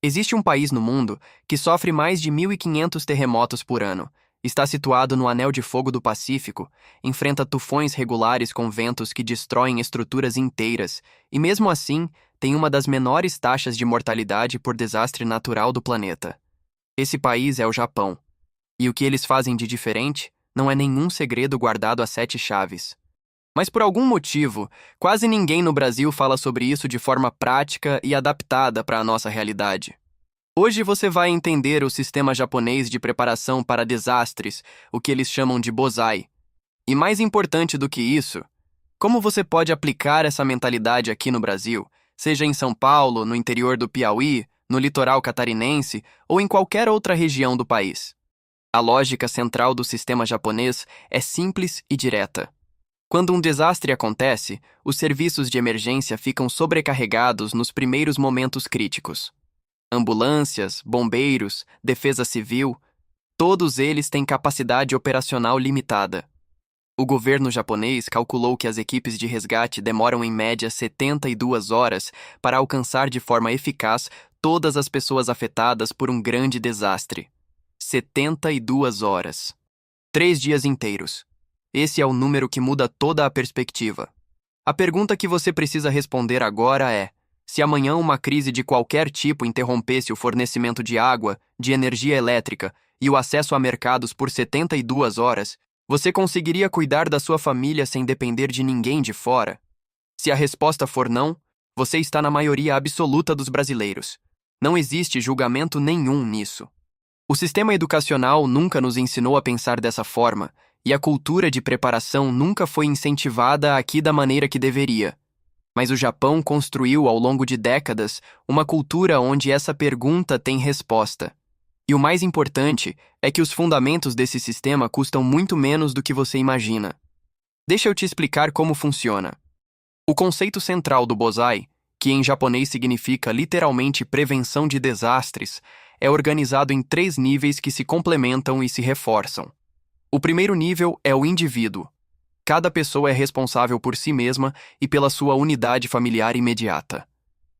Existe um país no mundo que sofre mais de 1.500 terremotos por ano. Está situado no Anel de Fogo do Pacífico, enfrenta tufões regulares com ventos que destroem estruturas inteiras e, mesmo assim, tem uma das menores taxas de mortalidade por desastre natural do planeta. Esse país é o Japão. E o que eles fazem de diferente não é nenhum segredo guardado a sete chaves. Mas por algum motivo, quase ninguém no Brasil fala sobre isso de forma prática e adaptada para a nossa realidade. Hoje você vai entender o sistema japonês de preparação para desastres, o que eles chamam de Bozai. E mais importante do que isso, como você pode aplicar essa mentalidade aqui no Brasil, seja em São Paulo, no interior do Piauí, no litoral catarinense ou em qualquer outra região do país. A lógica central do sistema japonês é simples e direta. Quando um desastre acontece, os serviços de emergência ficam sobrecarregados nos primeiros momentos críticos. Ambulâncias, bombeiros, defesa civil, todos eles têm capacidade operacional limitada. O governo japonês calculou que as equipes de resgate demoram em média 72 horas para alcançar de forma eficaz todas as pessoas afetadas por um grande desastre. 72 horas. 3 dias inteiros. Esse é o número que muda toda a perspectiva. A pergunta que você precisa responder agora é: se amanhã uma crise de qualquer tipo interrompesse o fornecimento de água, de energia elétrica e o acesso a mercados por 72 horas, você conseguiria cuidar da sua família sem depender de ninguém de fora? Se a resposta for não, você está na maioria absoluta dos brasileiros. Não existe julgamento nenhum nisso. O sistema educacional nunca nos ensinou a pensar dessa forma, e a cultura de preparação nunca foi incentivada aqui da maneira que deveria. Mas o Japão construiu ao longo de décadas uma cultura onde essa pergunta tem resposta. E o mais importante é que os fundamentos desse sistema custam muito menos do que você imagina. Deixa eu te explicar como funciona. O conceito central do Bozai, que em japonês significa literalmente prevenção de desastres, é organizado em 3 níveis que se complementam e se reforçam. O primeiro nível é o indivíduo. Cada pessoa é responsável por si mesma e pela sua unidade familiar imediata.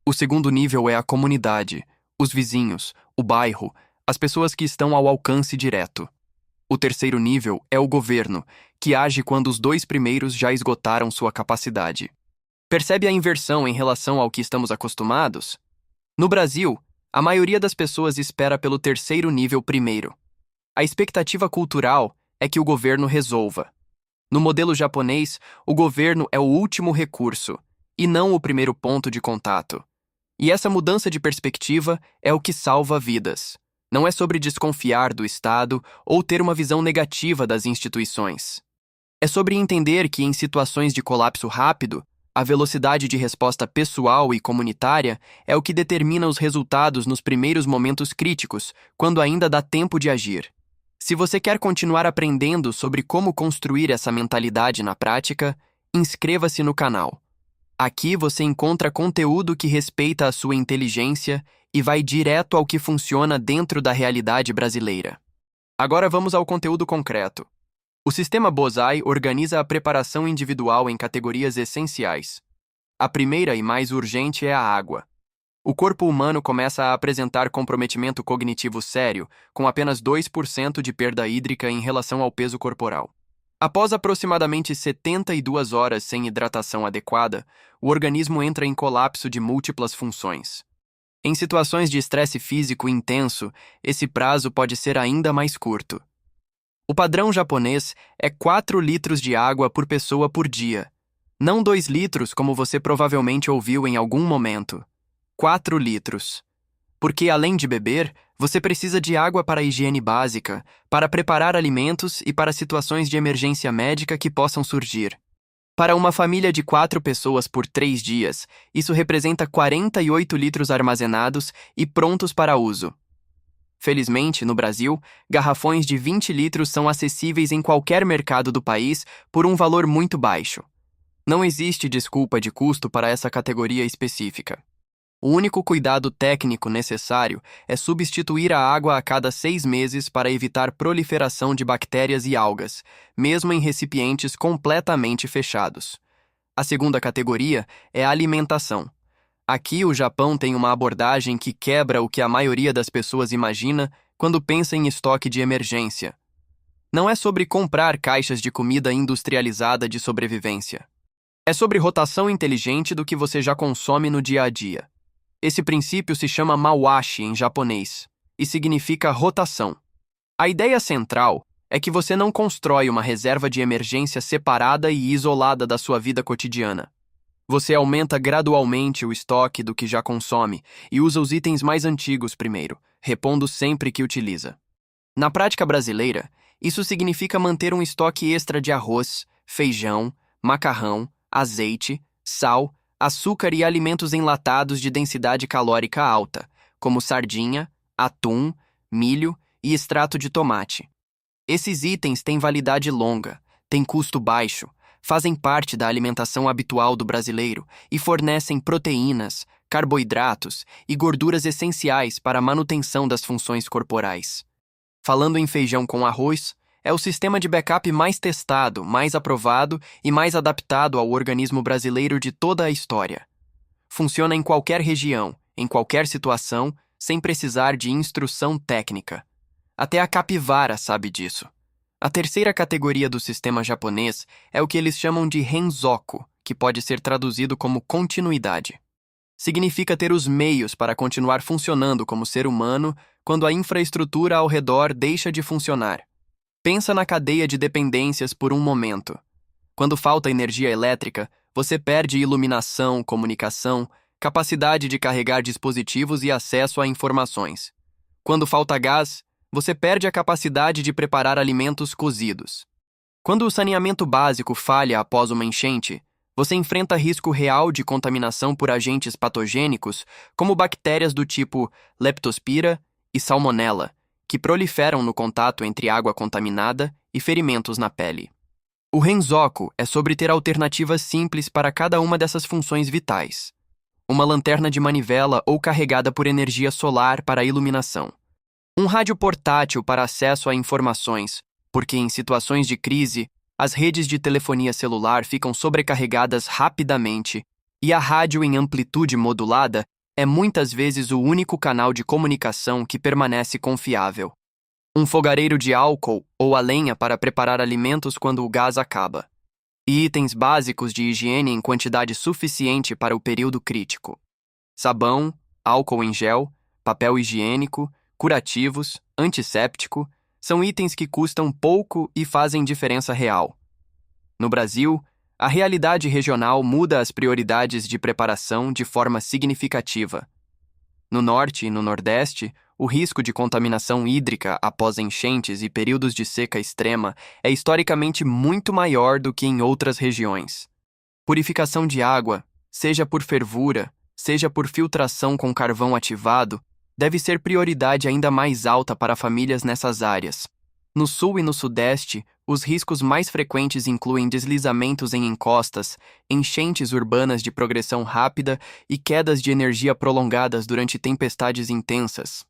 O segundo nível é a comunidade, os vizinhos, o bairro, as pessoas que estão ao alcance direto. O terceiro nível é o governo, que age quando os 2 primeiros já esgotaram sua capacidade. Percebe a inversão em relação ao que estamos acostumados? No Brasil, a maioria das pessoas espera pelo terceiro nível primeiro. A expectativa cultural é que o governo resolva. No modelo japonês, o governo é o último recurso, e não o primeiro ponto de contato. E essa mudança de perspectiva é o que salva vidas. Não é sobre desconfiar do Estado ou ter uma visão negativa das instituições. É sobre entender que em situações de colapso rápido, a velocidade de resposta pessoal e comunitária é o que determina os resultados nos primeiros momentos críticos, quando ainda dá tempo de agir. Se você quer continuar aprendendo sobre como construir essa mentalidade na prática, inscreva-se no canal. Aqui você encontra conteúdo que respeita a sua inteligência e vai direto ao que funciona dentro da realidade brasileira. Agora vamos ao conteúdo concreto. O sistema Bozai organiza a preparação individual em categorias essenciais. A primeira e mais urgente é a água. O corpo humano começa a apresentar comprometimento cognitivo sério, com apenas 2% de perda hídrica em relação ao peso corporal. Após aproximadamente 72 horas sem hidratação adequada, o organismo entra em colapso de múltiplas funções. Em situações de estresse físico intenso, esse prazo pode ser ainda mais curto. O padrão japonês é 4 litros de água por pessoa por dia. Não 2 litros, como você provavelmente ouviu em algum momento. 4 litros. Porque, além de beber, você precisa de água para a higiene básica, para preparar alimentos e para situações de emergência médica que possam surgir. Para uma família de 4 pessoas por 3 dias, isso representa 48 litros armazenados e prontos para uso. Felizmente, no Brasil, garrafões de 20 litros são acessíveis em qualquer mercado do país por um valor muito baixo. Não existe desculpa de custo para essa categoria específica. O único cuidado técnico necessário é substituir a água a cada 6 meses para evitar proliferação de bactérias e algas, mesmo em recipientes completamente fechados. A segunda categoria é a alimentação. Aqui, o Japão tem uma abordagem que quebra o que a maioria das pessoas imagina quando pensa em estoque de emergência. Não é sobre comprar caixas de comida industrializada de sobrevivência. É sobre rotação inteligente do que você já consome no dia a dia. Esse princípio se chama mawashi em japonês e significa rotação. A ideia central é que você não constrói uma reserva de emergência separada e isolada da sua vida cotidiana. Você aumenta gradualmente o estoque do que já consome e usa os itens mais antigos primeiro, repondo sempre que utiliza. Na prática brasileira, isso significa manter um estoque extra de arroz, feijão, macarrão, azeite, sal, açúcar e alimentos enlatados de densidade calórica alta, como sardinha, atum, milho e extrato de tomate. Esses itens têm validade longa, têm custo baixo, fazem parte da alimentação habitual do brasileiro e fornecem proteínas, carboidratos e gorduras essenciais para a manutenção das funções corporais. Falando em feijão com arroz, é o sistema de backup mais testado, mais aprovado e mais adaptado ao organismo brasileiro de toda a história. Funciona em qualquer região, em qualquer situação, sem precisar de instrução técnica. Até a capivara sabe disso. A terceira categoria do sistema japonês é o que eles chamam de renzoku, que pode ser traduzido como continuidade. Significa ter os meios para continuar funcionando como ser humano quando a infraestrutura ao redor deixa de funcionar. Pensa na cadeia de dependências por um momento. Quando falta energia elétrica, você perde iluminação, comunicação, capacidade de carregar dispositivos e acesso a informações. Quando falta gás, você perde a capacidade de preparar alimentos cozidos. Quando o saneamento básico falha após uma enchente, você enfrenta risco real de contaminação por agentes patogênicos, como bactérias do tipo Leptospira e Salmonella, que proliferam no contato entre água contaminada e ferimentos na pele. O renzoku é sobre ter alternativas simples para cada uma dessas funções vitais. Uma lanterna de manivela ou carregada por energia solar para a iluminação. Um rádio portátil para acesso a informações, porque em situações de crise, as redes de telefonia celular ficam sobrecarregadas rapidamente e a rádio em amplitude modulada é muitas vezes o único canal de comunicação que permanece confiável. Um fogareiro de álcool ou a lenha para preparar alimentos quando o gás acaba. E itens básicos de higiene em quantidade suficiente para o período crítico. Sabão, álcool em gel, papel higiênico, curativos, antisséptico, são itens que custam pouco e fazem diferença real. No Brasil, a realidade regional muda as prioridades de preparação de forma significativa. No Norte e no Nordeste, o risco de contaminação hídrica após enchentes e períodos de seca extrema é historicamente muito maior do que em outras regiões. Purificação de água, seja por fervura, seja por filtração com carvão ativado, deve ser prioridade ainda mais alta para famílias nessas áreas. No Sul e no Sudeste, os riscos mais frequentes incluem deslizamentos em encostas, enchentes urbanas de progressão rápida e quedas de energia prolongadas durante tempestades intensas.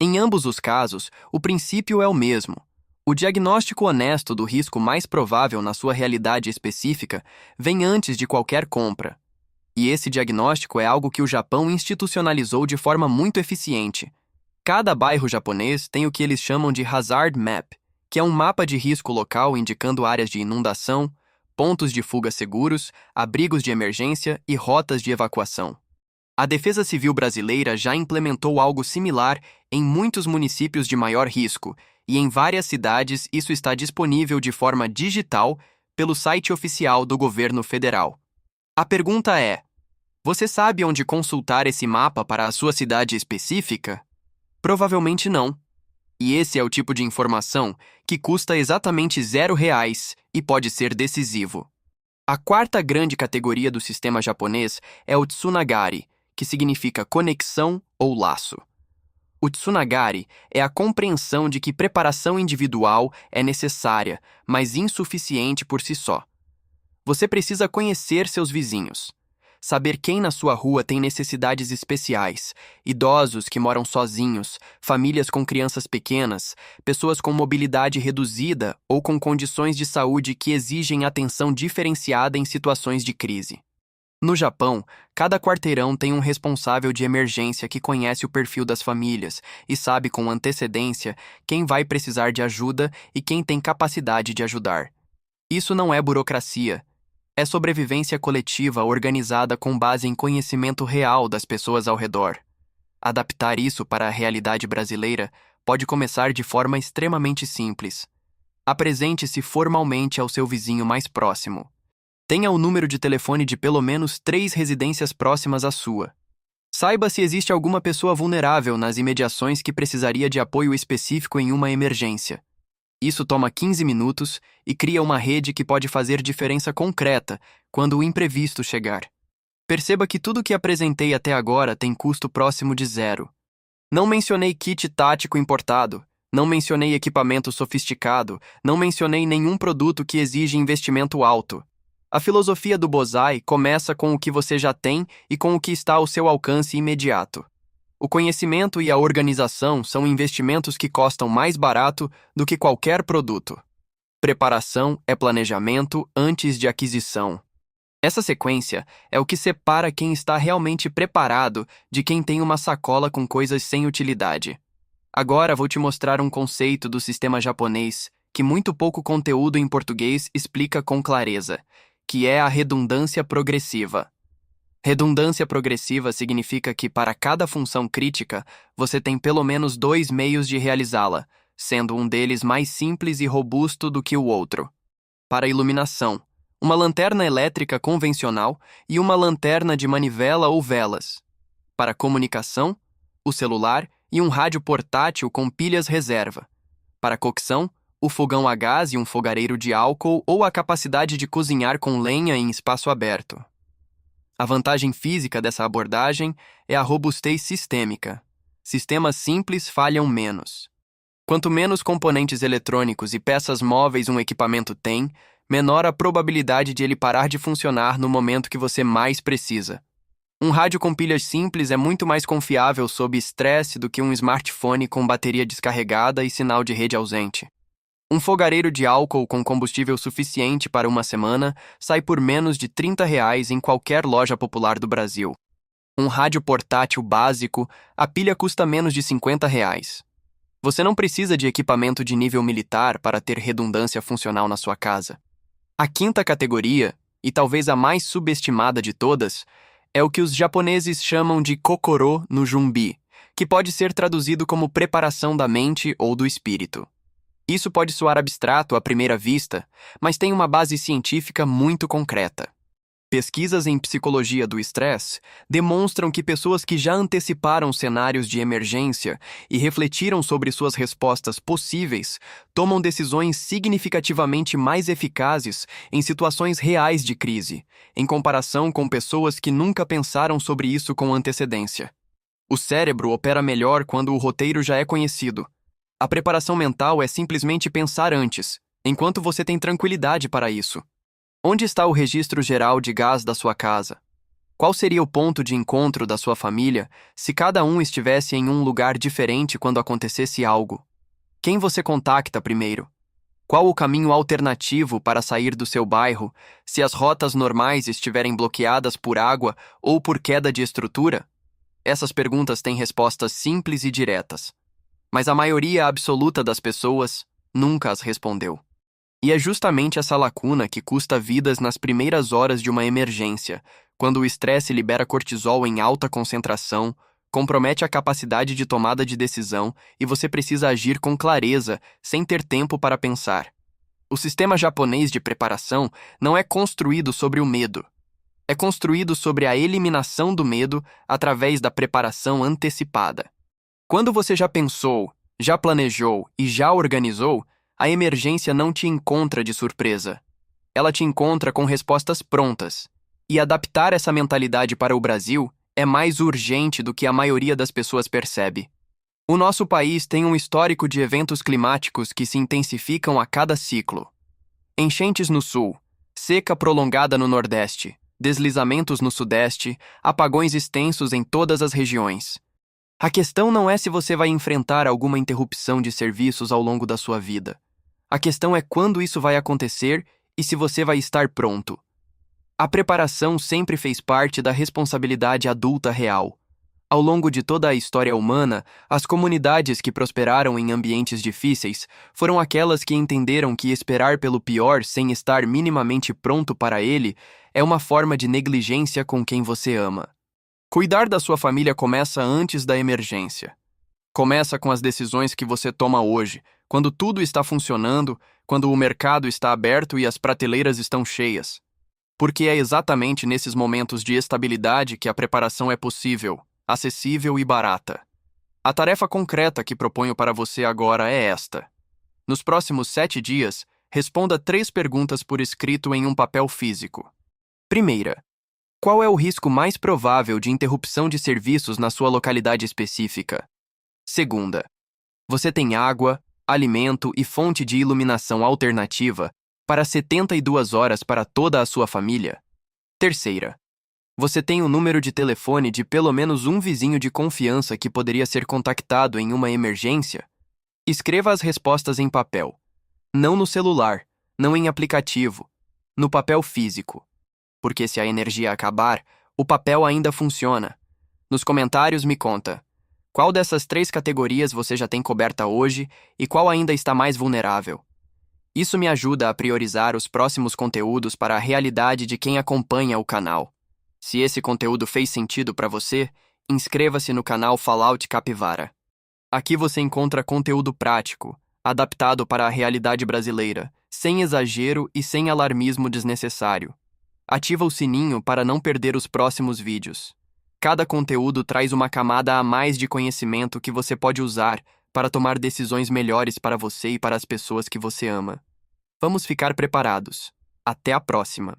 Em ambos os casos, o princípio é o mesmo. O diagnóstico honesto do risco mais provável na sua realidade específica vem antes de qualquer compra. E esse diagnóstico é algo que o Japão institucionalizou de forma muito eficiente. Cada bairro japonês tem o que eles chamam de Hazard Map, que é um mapa de risco local indicando áreas de inundação, pontos de fuga seguros, abrigos de emergência e rotas de evacuação. A Defesa Civil brasileira já implementou algo similar em muitos municípios de maior risco, e em várias cidades isso está disponível de forma digital pelo site oficial do governo federal. A pergunta é: você sabe onde consultar esse mapa para a sua cidade específica? Provavelmente não. E esse é o tipo de informação que custa exatamente R$ 0 e pode ser decisivo. A quarta grande categoria do sistema japonês é o tsunagari, que significa conexão ou laço. O tsunagari é a compreensão de que preparação individual é necessária, mas insuficiente por si só. Você precisa conhecer seus vizinhos, saber quem na sua rua tem necessidades especiais, idosos que moram sozinhos, famílias com crianças pequenas, pessoas com mobilidade reduzida ou com condições de saúde que exigem atenção diferenciada em situações de crise. No Japão, cada quarteirão tem um responsável de emergência que conhece o perfil das famílias e sabe com antecedência quem vai precisar de ajuda e quem tem capacidade de ajudar. Isso não é burocracia. É sobrevivência coletiva organizada com base em conhecimento real das pessoas ao redor. Adaptar isso para a realidade brasileira pode começar de forma extremamente simples. Apresente-se formalmente ao seu vizinho mais próximo. Tenha o número de telefone de pelo menos 3 residências próximas à sua. Saiba se existe alguma pessoa vulnerável nas imediações que precisaria de apoio específico em uma emergência. Isso toma 15 minutos e cria uma rede que pode fazer diferença concreta quando o imprevisto chegar. Perceba que tudo que apresentei até agora tem custo próximo de zero. Não mencionei kit tático importado, não mencionei equipamento sofisticado, não mencionei nenhum produto que exige investimento alto. A filosofia do Bonsai começa com o que você já tem e com o que está ao seu alcance imediato. O conhecimento e a organização são investimentos que custam mais barato do que qualquer produto. Preparação é planejamento antes de aquisição. Essa sequência é o que separa quem está realmente preparado de quem tem uma sacola com coisas sem utilidade. Agora vou te mostrar um conceito do sistema japonês que muito pouco conteúdo em português explica com clareza, que é a redundância progressiva. Redundância progressiva significa que, para cada função crítica, você tem pelo menos 2 meios de realizá-la, sendo um deles mais simples e robusto do que o outro. Para iluminação, uma lanterna elétrica convencional e uma lanterna de manivela ou velas. Para comunicação, o celular e um rádio portátil com pilhas reserva. Para cocção, o fogão a gás e um fogareiro de álcool ou a capacidade de cozinhar com lenha em espaço aberto. A vantagem física dessa abordagem é a robustez sistêmica. Sistemas simples falham menos. Quanto menos componentes eletrônicos e peças móveis um equipamento tem, menor a probabilidade de ele parar de funcionar no momento que você mais precisa. Um rádio com pilhas simples é muito mais confiável sob estresse do que um smartphone com bateria descarregada e sinal de rede ausente. Um fogareiro de álcool com combustível suficiente para uma semana sai por menos de R$ 30 em qualquer loja popular do Brasil. Um rádio portátil básico, a pilha custa menos de R$ 50. Você não precisa de equipamento de nível militar para ter redundância funcional na sua casa. A quinta categoria, e talvez a mais subestimada de todas, é o que os japoneses chamam de kokoro no junbi, que pode ser traduzido como preparação da mente ou do espírito. Isso pode soar abstrato à primeira vista, mas tem uma base científica muito concreta. Pesquisas em psicologia do estresse demonstram que pessoas que já anteciparam cenários de emergência e refletiram sobre suas respostas possíveis tomam decisões significativamente mais eficazes em situações reais de crise, em comparação com pessoas que nunca pensaram sobre isso com antecedência. O cérebro opera melhor quando o roteiro já é conhecido. A preparação mental é simplesmente pensar antes, enquanto você tem tranquilidade para isso. Onde está o registro geral de gás da sua casa? Qual seria o ponto de encontro da sua família se cada um estivesse em um lugar diferente quando acontecesse algo? Quem você contacta primeiro? Qual o caminho alternativo para sair do seu bairro se as rotas normais estiverem bloqueadas por água ou por queda de estrutura? Essas perguntas têm respostas simples e diretas, mas a maioria absoluta das pessoas nunca as respondeu. E é justamente essa lacuna que custa vidas nas primeiras horas de uma emergência, quando o estresse libera cortisol em alta concentração, compromete a capacidade de tomada de decisão e você precisa agir com clareza, sem ter tempo para pensar. O sistema japonês de preparação não é construído sobre o medo. É construído sobre a eliminação do medo através da preparação antecipada. Quando você já pensou, já planejou e já organizou, a emergência não te encontra de surpresa. Ela te encontra com respostas prontas. E adaptar essa mentalidade para o Brasil é mais urgente do que a maioria das pessoas percebe. O nosso país tem um histórico de eventos climáticos que se intensificam a cada ciclo. Enchentes no sul, seca prolongada no nordeste, deslizamentos no sudeste, apagões extensos em todas as regiões. A questão não é se você vai enfrentar alguma interrupção de serviços ao longo da sua vida. A questão é quando isso vai acontecer e se você vai estar pronto. A preparação sempre fez parte da responsabilidade adulta real. Ao longo de toda a história humana, as comunidades que prosperaram em ambientes difíceis foram aquelas que entenderam que esperar pelo pior sem estar minimamente pronto para ele é uma forma de negligência com quem você ama. Cuidar da sua família começa antes da emergência. Começa com as decisões que você toma hoje, quando tudo está funcionando, quando o mercado está aberto e as prateleiras estão cheias. Porque é exatamente nesses momentos de estabilidade que a preparação é possível, acessível e barata. A tarefa concreta que proponho para você agora é esta. Nos próximos 7 dias, responda 3 perguntas por escrito em um papel físico. Primeira, qual é o risco mais provável de interrupção de serviços na sua localidade específica? Segunda, você tem água, alimento e fonte de iluminação alternativa para 72 horas para toda a sua família? Terceira, você tem o número de telefone de pelo menos um vizinho de confiança que poderia ser contactado em uma emergência? Escreva as respostas em papel. Não no celular, não em aplicativo, no papel físico. Porque se a energia acabar, o papel ainda funciona. Nos comentários me conta. Qual dessas 3 categorias você já tem coberta hoje e qual ainda está mais vulnerável? Isso me ajuda a priorizar os próximos conteúdos para a realidade de quem acompanha o canal. Se esse conteúdo fez sentido para você, inscreva-se no canal Fallout Capivara. Aqui você encontra conteúdo prático, adaptado para a realidade brasileira, sem exagero e sem alarmismo desnecessário. Ativa o sininho para não perder os próximos vídeos. Cada conteúdo traz uma camada a mais de conhecimento que você pode usar para tomar decisões melhores para você e para as pessoas que você ama. Vamos ficar preparados. Até a próxima!